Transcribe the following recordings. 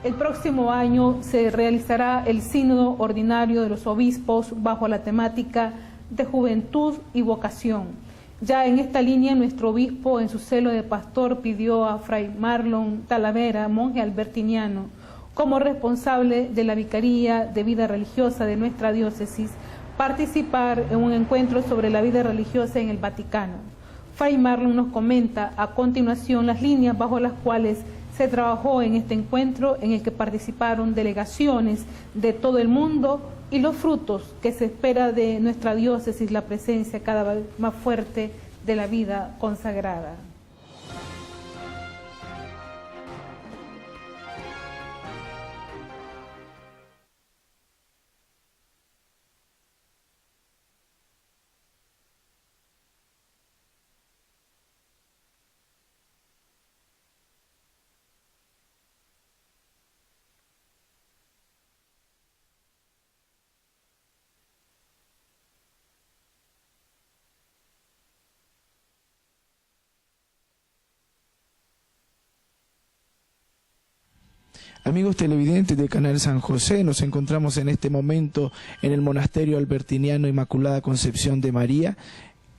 El próximo año se realizará el Sínodo Ordinario de los Obispos bajo la temática de Juventud y Vocación. Ya en esta línea, nuestro obispo, en su celo de pastor, pidió a Fray Marlon Talavera, monje albertiniano, como responsable de la Vicaría de Vida Religiosa de nuestra diócesis, participar en un encuentro sobre la vida religiosa en el Vaticano. Fray Marlon nos comenta a continuación las líneas bajo las cuales se trabajó en este encuentro, en el que participaron delegaciones de todo el mundo, y los frutos que se espera de nuestra diócesis, la presencia cada vez más fuerte de la vida consagrada. Amigos televidentes de Canal San José, nos encontramos en este momento en el Monasterio Albertiniano Inmaculada Concepción de María.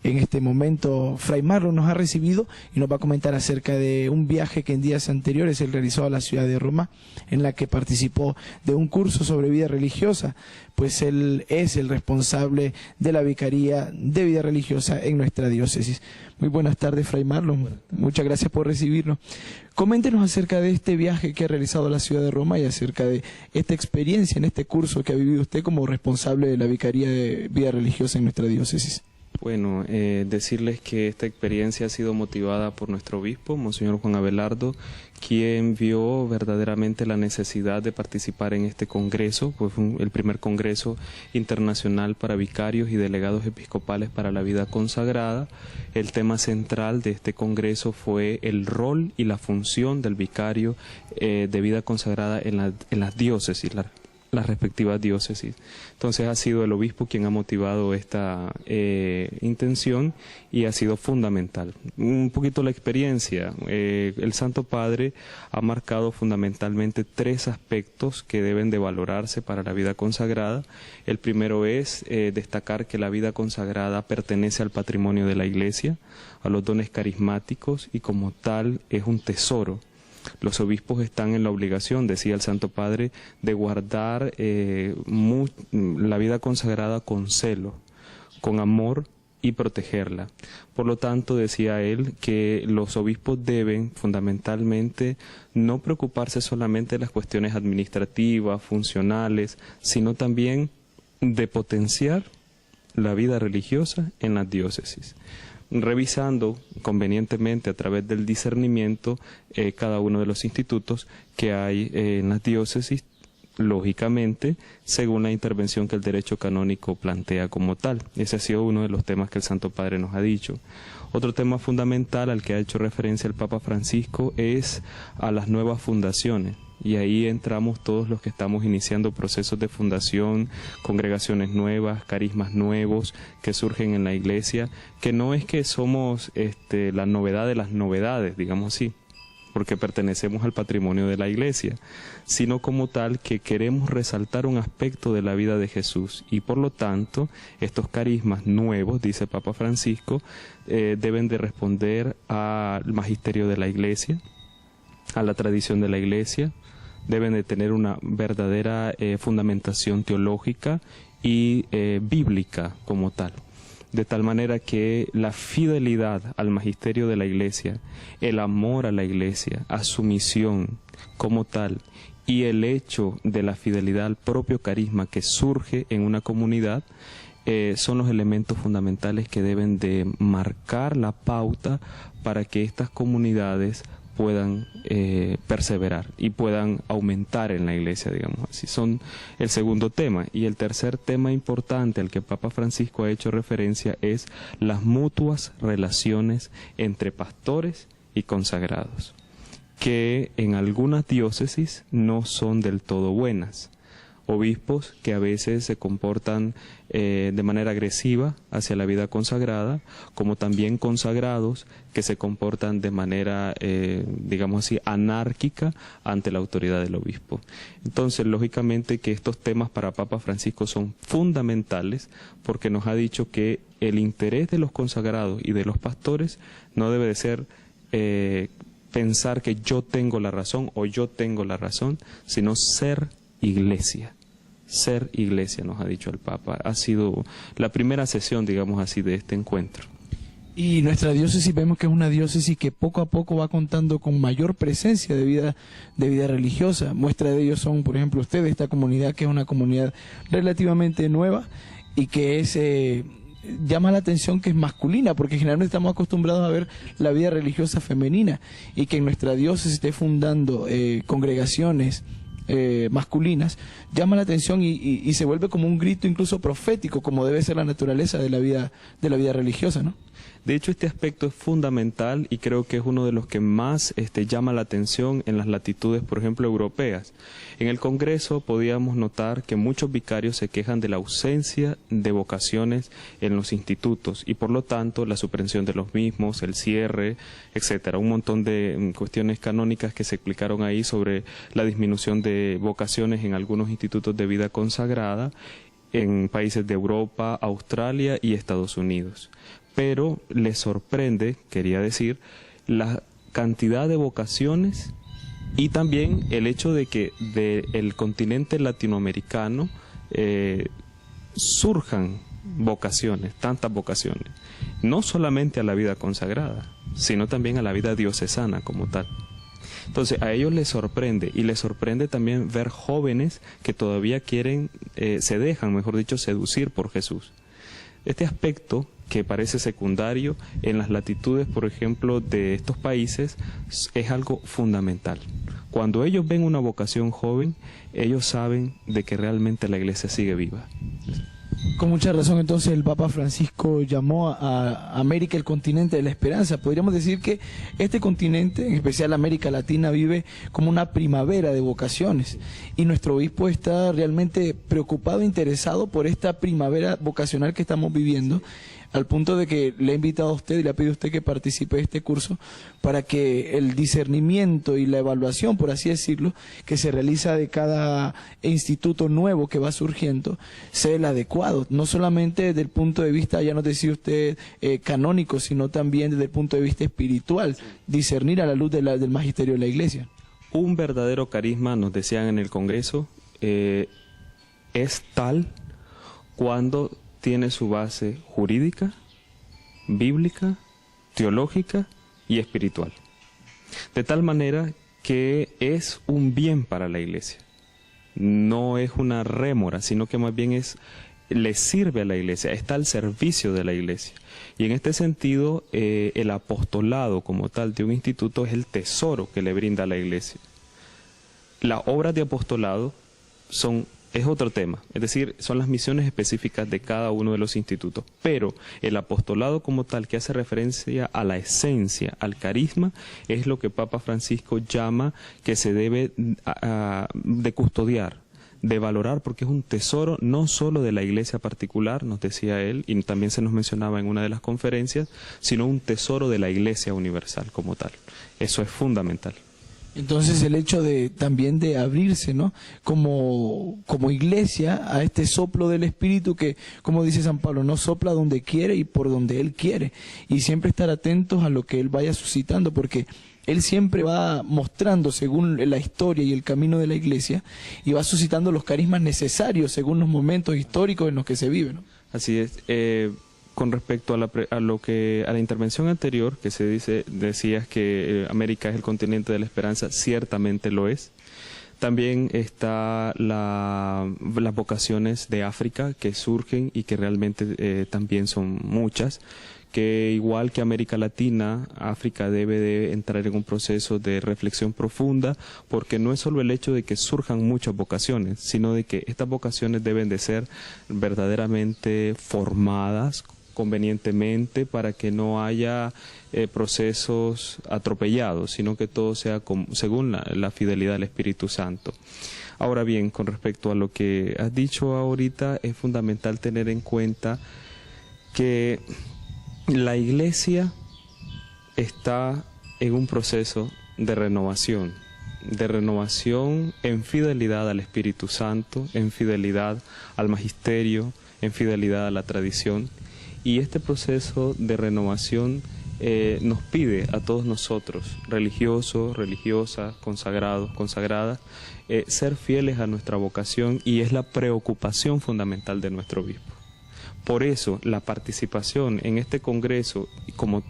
En este momento Fray Marlon nos ha recibido y nos va a comentar acerca de un viaje que en días anteriores él realizó a la ciudad de Roma, en la que participó de un curso sobre vida religiosa, pues él es el responsable de la Vicaría de Vida Religiosa en nuestra diócesis. Muy buenas tardes, Fray Marlon, muchas gracias por recibirnos. Coméntenos acerca de este viaje que ha realizado a la ciudad de Roma y acerca de esta experiencia en este curso que ha vivido usted como responsable de la Vicaría de Vida Religiosa en nuestra diócesis. Bueno, decirles que esta experiencia ha sido motivada por nuestro obispo, Monseñor Juan Abelardo, quien vio verdaderamente la necesidad de participar en este congreso, pues fue el primer congreso internacional para vicarios y delegados episcopales para la vida consagrada. El tema central de este congreso fue el rol y la función del vicario de vida consagrada en las diócesis, las respectivas diócesis. Entonces ha sido el obispo quien ha motivado esta intención y ha sido fundamental. Un poquito la experiencia. El Santo Padre ha marcado fundamentalmente 3 aspectos que deben de valorarse para la vida consagrada. El primero es destacar que la vida consagrada pertenece al patrimonio de la Iglesia, a los dones carismáticos, y como tal es un tesoro. Los obispos están en la obligación, decía el Santo Padre, de guardar la vida consagrada con celo, con amor, y protegerla. Por lo tanto, decía él que los obispos deben fundamentalmente no preocuparse solamente de las cuestiones administrativas, funcionales, sino también de potenciar la vida religiosa en las diócesis, revisando convenientemente a través del discernimiento cada uno de los institutos que hay en las diócesis, lógicamente, según la intervención que el derecho canónico plantea como tal. Ese ha sido uno de los temas que el Santo Padre nos ha dicho. Otro tema fundamental al que ha hecho referencia el Papa Francisco es a las nuevas fundaciones. Y ahí entramos todos los que estamos iniciando procesos de fundación, congregaciones nuevas, carismas nuevos que surgen en la Iglesia, que no es que somos la novedad de las novedades, digamos así, porque pertenecemos al patrimonio de la Iglesia, sino como tal que queremos resaltar un aspecto de la vida de Jesús, y por lo tanto estos carismas nuevos, dice el Papa Francisco, deben de responder al magisterio de la Iglesia, a la tradición de la Iglesia, deben de tener una verdadera fundamentación teológica y bíblica como tal. De tal manera que la fidelidad al magisterio de la Iglesia, el amor a la Iglesia, a su misión como tal, y el hecho de la fidelidad al propio carisma que surge en una comunidad, son los elementos fundamentales que deben de marcar la pauta para que estas comunidades puedan perseverar y puedan aumentar en la Iglesia, digamos así. Son el segundo tema. Y el tercer tema importante al que Papa Francisco ha hecho referencia es las mutuas relaciones entre pastores y consagrados, que en algunas diócesis no son del todo buenas. obispos que a veces se comportan de manera agresiva hacia la vida consagrada, como también consagrados que se comportan de manera, digamos así, anárquica ante la autoridad del obispo. Entonces, lógicamente que estos temas para Papa Francisco son fundamentales, porque nos ha dicho que el interés de los consagrados y de los pastores no debe de ser pensar que yo tengo la razón o yo tengo la razón, sino ser iglesia. Ser iglesia, nos ha dicho el Papa. Ha sido la primera sesión, digamos así, de este encuentro. Y nuestra diócesis vemos que es una diócesis que poco a poco va contando con mayor presencia de vida religiosa. Muestra de ello son, por ejemplo, ustedes, esta comunidad que es una comunidad relativamente nueva y que es llama la atención que es masculina, porque generalmente estamos acostumbrados a ver la vida religiosa femenina, y que en nuestra diócesis esté fundando congregaciones masculinas, llama la atención y se vuelve como un grito incluso profético, como debe ser la naturaleza de la vida religiosa, ¿no? De hecho, este aspecto es fundamental y creo que es uno de los que más llama la atención en las latitudes, por ejemplo, europeas. En el Congreso podíamos notar que muchos vicarios se quejan de la ausencia de vocaciones en los institutos y, por lo tanto, la supresión de los mismos, el cierre, etcétera. Un montón de cuestiones canónicas que se explicaron ahí sobre la disminución de vocaciones en algunos institutos de vida consagrada en países de Europa, Australia y Estados Unidos. Pero les sorprende, quería decir, la cantidad de vocaciones y también el hecho de que del continente latinoamericano surjan vocaciones, tantas vocaciones, no solamente a la vida consagrada, sino también a la vida diocesana como tal. Entonces a ellos les sorprende, y les sorprende también ver jóvenes que todavía quieren, se dejan, mejor dicho, seducir por Jesús. Este aspecto, que parece secundario en las latitudes, por ejemplo, de estos países, es algo fundamental. Cuando ellos ven una vocación joven, ellos saben de que realmente la iglesia sigue viva. Con mucha razón, entonces, el Papa Francisco llamó a América el continente de la esperanza. Podríamos decir que este continente, en especial América Latina, vive como una primavera de vocaciones, y nuestro obispo está realmente preocupado e interesado por esta primavera vocacional que estamos viviendo, al punto de que le ha invitado a usted y le ha pedido a usted que participe de este curso para que el discernimiento y la evaluación, por así decirlo, que se realiza de cada instituto nuevo que va surgiendo, sea el adecuado, no solamente desde el punto de vista, ya nos decía usted, canónico, sino también desde el punto de vista espiritual, discernir a la luz del magisterio de la Iglesia. Un verdadero carisma, nos decían en el Congreso, es tal cuando tiene su base jurídica, bíblica, teológica y espiritual. De tal manera que es un bien para la iglesia. No es una rémora, sino que más bien le sirve a la iglesia, está al servicio de la iglesia. Y en este sentido, el apostolado como tal de un instituto es el tesoro que le brinda a la iglesia. Las obras de apostolado es otro tema, es decir, son las misiones específicas de cada uno de los institutos, pero el apostolado como tal, que hace referencia a la esencia, al carisma, es lo que Papa Francisco llama que se debe de custodiar, de valorar, porque es un tesoro no solo de la iglesia particular, nos decía él, y también se nos mencionaba en una de las conferencias, sino un tesoro de la iglesia universal como tal. Eso es fundamental. Entonces el hecho también de abrirse, ¿no?, como iglesia a este soplo del Espíritu que, como dice San Pablo, no sopla donde quiere y por donde Él quiere, y siempre estar atentos a lo que Él vaya suscitando, porque Él siempre va mostrando según la historia y el camino de la iglesia, y va suscitando los carismas necesarios según los momentos históricos en los que se vive, ¿no? Así es. Con respecto a la intervención anterior, que decías que América es el continente de la esperanza, ciertamente lo es. También está las vocaciones de África que surgen y que realmente también son muchas, que igual que América Latina, África debe de entrar en un proceso de reflexión profunda, porque no es solo el hecho de que surjan muchas vocaciones, sino de que estas vocaciones deben de ser verdaderamente formadas convenientemente para que no haya procesos atropellados, sino que todo sea según la fidelidad del Espíritu Santo. Ahora bien, con respecto a lo que has dicho ahorita, es fundamental tener en cuenta que la Iglesia está en un proceso de renovación en fidelidad al Espíritu Santo, en fidelidad al magisterio, en fidelidad a la tradición. Y este proceso de renovación nos pide a todos nosotros, religiosos, religiosas, consagrados, consagradas, ser fieles a nuestra vocación, y es la preocupación fundamental de nuestro obispo. Por eso la participación en este congreso, como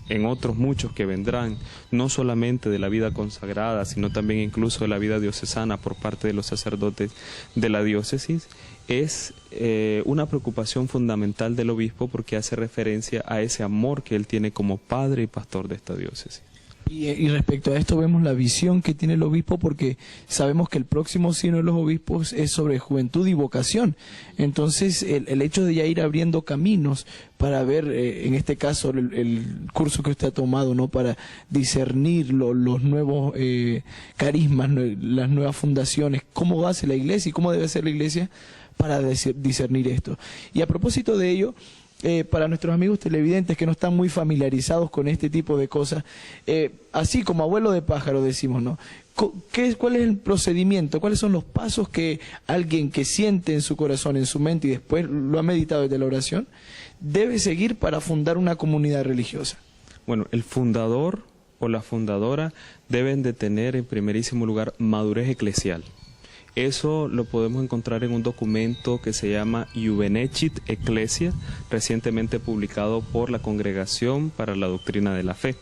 en otros muchos que vendrán, no solamente de la vida consagrada, sino también incluso de la vida diocesana por parte de los sacerdotes de la diócesis, es una preocupación fundamental del obispo, porque hace referencia a ese amor que él tiene como padre y pastor de esta diócesis. Y respecto a esto vemos la visión que tiene el obispo, porque sabemos que el próximo sínodo de los obispos es sobre juventud y vocación. Entonces el hecho de ya ir abriendo caminos para ver, en este caso, el curso que usted ha tomado, ¿no?, para discernir los nuevos carismas, las nuevas fundaciones, cómo hace la Iglesia y cómo debe ser la Iglesia para discernir esto. Y a propósito de ello, para nuestros amigos televidentes que no están muy familiarizados con este tipo de cosas, así como abuelo de pájaro decimos, ¿no? ¿Cuál es el procedimiento? ¿Cuáles son los pasos que alguien que siente en su corazón, en su mente, y después lo ha meditado desde la oración, debe seguir para fundar una comunidad religiosa? Bueno, el fundador o la fundadora deben de tener en primerísimo lugar madurez eclesial. Eso lo podemos encontrar en un documento que se llama Juvenecit Ecclesia, recientemente publicado por la Congregación para la Doctrina de la Fe.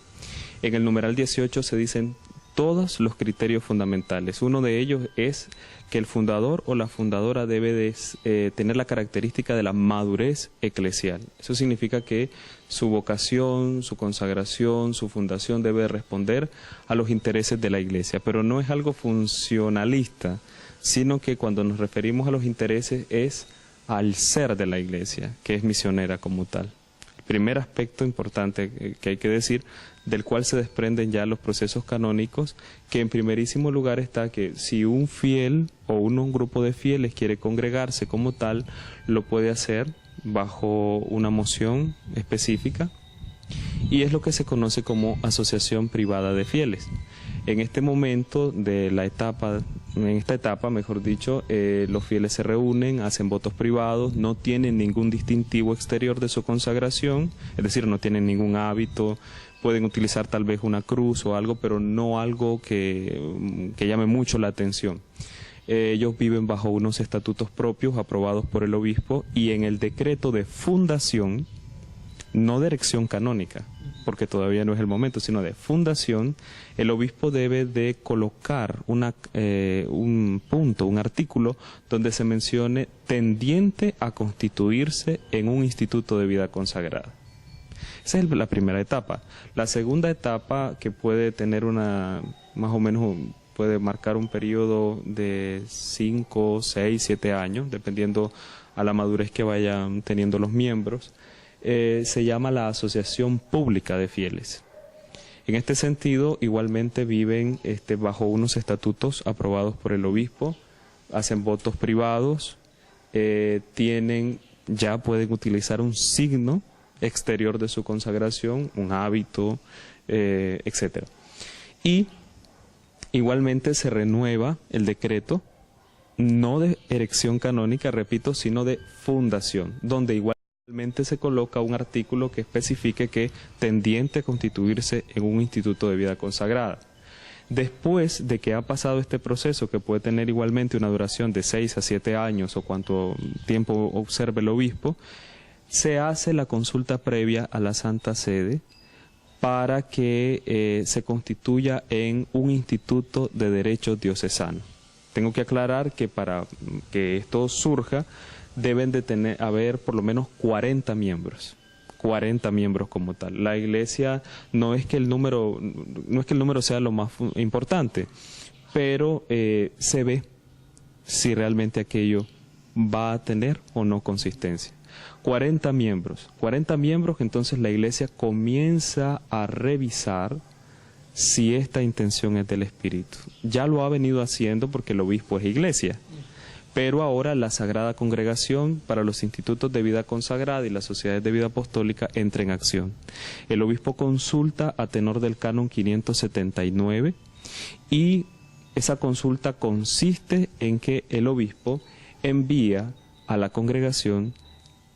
En el numeral 18 se dicen todos los criterios fundamentales. Uno de ellos es que el fundador o la fundadora debe de, tener la característica de la madurez eclesial. Eso significa que su vocación, su consagración, su fundación debe responder a los intereses de la Iglesia, pero no es algo funcionalista, sino que cuando nos referimos a los intereses es al ser de la Iglesia, que es misionera como tal. El primer aspecto importante que hay que decir, del cual se desprenden ya los procesos canónicos, que en primerísimo lugar está que si un fiel o un grupo de fieles quiere congregarse como tal, lo puede hacer bajo una moción específica, y es lo que se conoce como asociación privada de fieles. En este momento de la etapa, en esta etapa, mejor dicho, los fieles se reúnen, hacen votos privados, no tienen ningún distintivo exterior de su consagración, es decir, no tienen ningún hábito, pueden utilizar tal vez una cruz o algo, pero no algo que llame mucho la atención. Ellos viven bajo unos estatutos propios aprobados por el obispo, y en el decreto de fundación, no de erección canónica, porque todavía no es el momento, sino de fundación, el obispo debe de colocar un punto, un artículo, donde se mencione tendiente a constituirse en un instituto de vida consagrada. Esa es la primera etapa. La segunda etapa, que puede tener más o menos, puede marcar un periodo de 5, 6, 7 años, dependiendo a la madurez que vayan teniendo los miembros, se llama la Asociación Pública de Fieles. En este sentido, igualmente viven bajo unos estatutos aprobados por el obispo, hacen votos privados, pueden utilizar un signo exterior de su consagración, un hábito, etc. Y igualmente se renueva el decreto, no de erección canónica, repito, sino de fundación, donde igualmente se coloca un artículo que especifique que tendiente a constituirse en un instituto de vida consagrada. Después de que ha pasado este proceso, que puede tener igualmente una duración de 6 a 7 años o cuanto tiempo observe el obispo, se hace la consulta previa a la Santa Sede para que se constituya en un instituto de derecho diocesano. Tengo que aclarar que para que esto surja deben de haber por lo menos 40 miembros. 40 miembros como tal. La Iglesia no es que el número sea lo más importante, pero se ve si realmente aquello va a tener o no consistencia. 40 miembros, entonces la Iglesia comienza a revisar si esta intención es del Espíritu. Ya lo ha venido haciendo porque el obispo es iglesia, pero ahora la Sagrada Congregación para los institutos de vida consagrada y las sociedades de vida apostólica entra en acción. El obispo consulta a tenor del canon 579 y esa consulta consiste en que el obispo envía a la congregación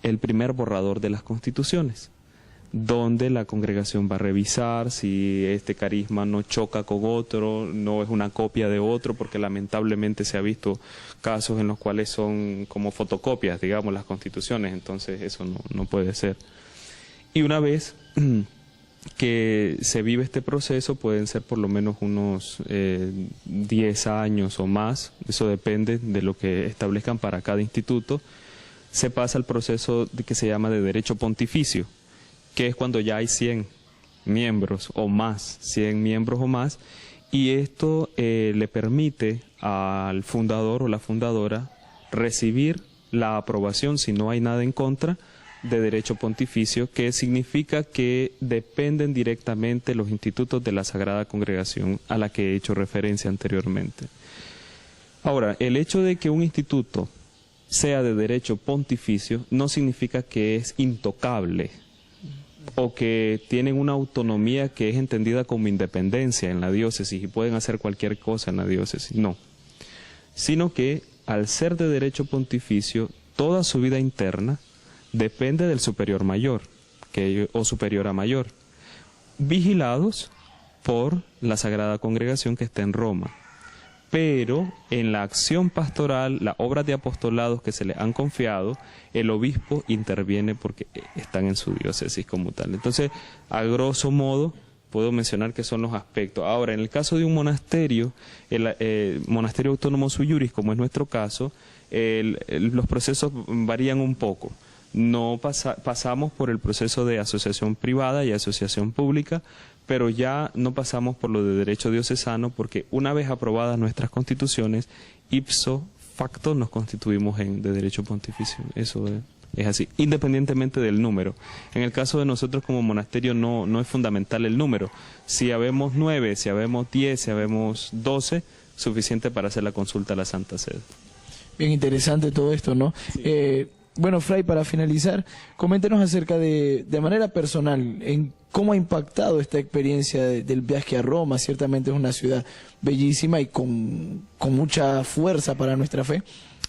el primer borrador de las constituciones, donde la congregación va a revisar si este carisma no choca con otro, no es una copia de otro, porque lamentablemente se ha visto casos en los cuales son como fotocopias, digamos, las constituciones, entonces eso no puede ser. Y una vez que se vive este proceso, pueden ser por lo menos unos 10 años o más, eso depende de lo que establezcan para cada instituto, se pasa al proceso que se llama de derecho pontificio, que es cuando ya hay 100 miembros o más, 100 miembros o más, y esto le permite al fundador o la fundadora recibir la aprobación, si no hay nada en contra, de derecho pontificio, que significa que dependen directamente los institutos de la Sagrada Congregación a la que he hecho referencia anteriormente. Ahora, el hecho de que un instituto sea de derecho pontificio no significa que es intocable o que tienen una autonomía que es entendida como independencia en la diócesis y pueden hacer cualquier cosa en la diócesis, no. Sino que al ser de derecho pontificio, toda su vida interna depende del superior mayor o superiora mayor, vigilados por la Sagrada Congregación que está en Roma. Pero en la acción pastoral, las obras de apostolados que se le han confiado, el obispo interviene porque están en su diócesis como tal. Entonces, a grosso modo, puedo mencionar que son los aspectos. Ahora, en el caso de un monasterio, el monasterio autónomo sui juris, como es nuestro caso, los procesos varían un poco. No pasamos por el proceso de asociación privada y asociación pública, pero ya no pasamos por lo de derecho diocesano, porque una vez aprobadas nuestras constituciones, ipso facto nos constituimos de derecho pontificio. Eso es así, independientemente del número. En el caso de nosotros como monasterio no es fundamental el número. Si habemos 9, si habemos 10, si habemos 12, suficiente para hacer la consulta a la Santa Sede. Bien interesante todo esto, ¿no? Sí. Bueno, Fray, para finalizar, coméntenos acerca de manera personal, en cómo ha impactado esta experiencia del viaje a Roma. Ciertamente es una ciudad bellísima y con mucha fuerza para nuestra fe,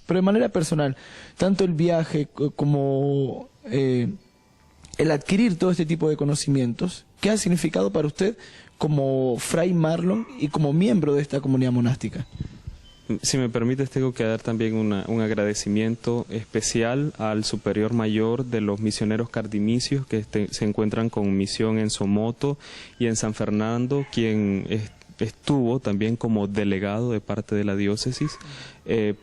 pero de manera personal, tanto el viaje como el adquirir todo este tipo de conocimientos, ¿qué ha significado para usted como Fray Marlon y como miembro de esta comunidad monástica? Si me permites, tengo que dar también un agradecimiento especial al superior mayor de los misioneros cardinicios que se encuentran con misión en Somoto y en San Fernando, quien estuvo también como delegado de parte de la diócesis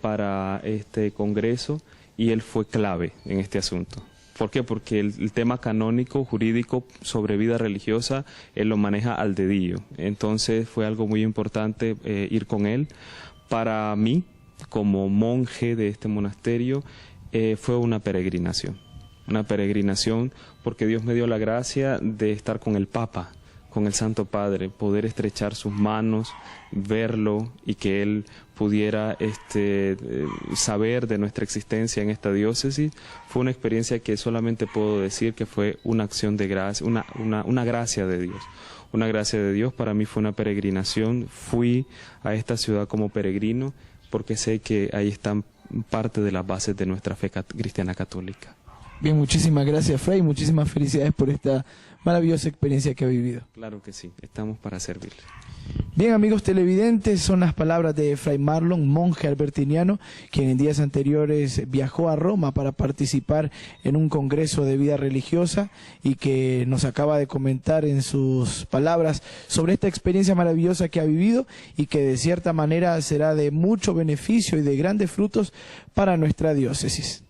para este congreso, y él fue clave en este asunto. ¿Por qué? Porque el tema canónico, jurídico sobre vida religiosa, él lo maneja al dedillo. Entonces fue algo muy importante ir con él. Para mí, como monje de este monasterio, fue una peregrinación porque Dios me dio la gracia de estar con el Papa, con el Santo Padre, poder estrechar sus manos, verlo y que Él pudiera saber de nuestra existencia en esta diócesis. Fue una experiencia que solamente puedo decir que fue una acción de gracia, una gracia de Dios. Una gracia de Dios. Para mí fue una peregrinación. Fui a esta ciudad como peregrino porque sé que ahí están parte de las bases de nuestra fe cristiana católica. Bien, muchísimas gracias, Fray, muchísimas felicidades por esta maravillosa experiencia que ha vivido. Claro que sí, estamos para servirle. Bien, amigos televidentes, son las palabras de Fray Marlon, monje albertiniano, quien en días anteriores viajó a Roma para participar en un congreso de vida religiosa y que nos acaba de comentar en sus palabras sobre esta experiencia maravillosa que ha vivido y que de cierta manera será de mucho beneficio y de grandes frutos para nuestra diócesis.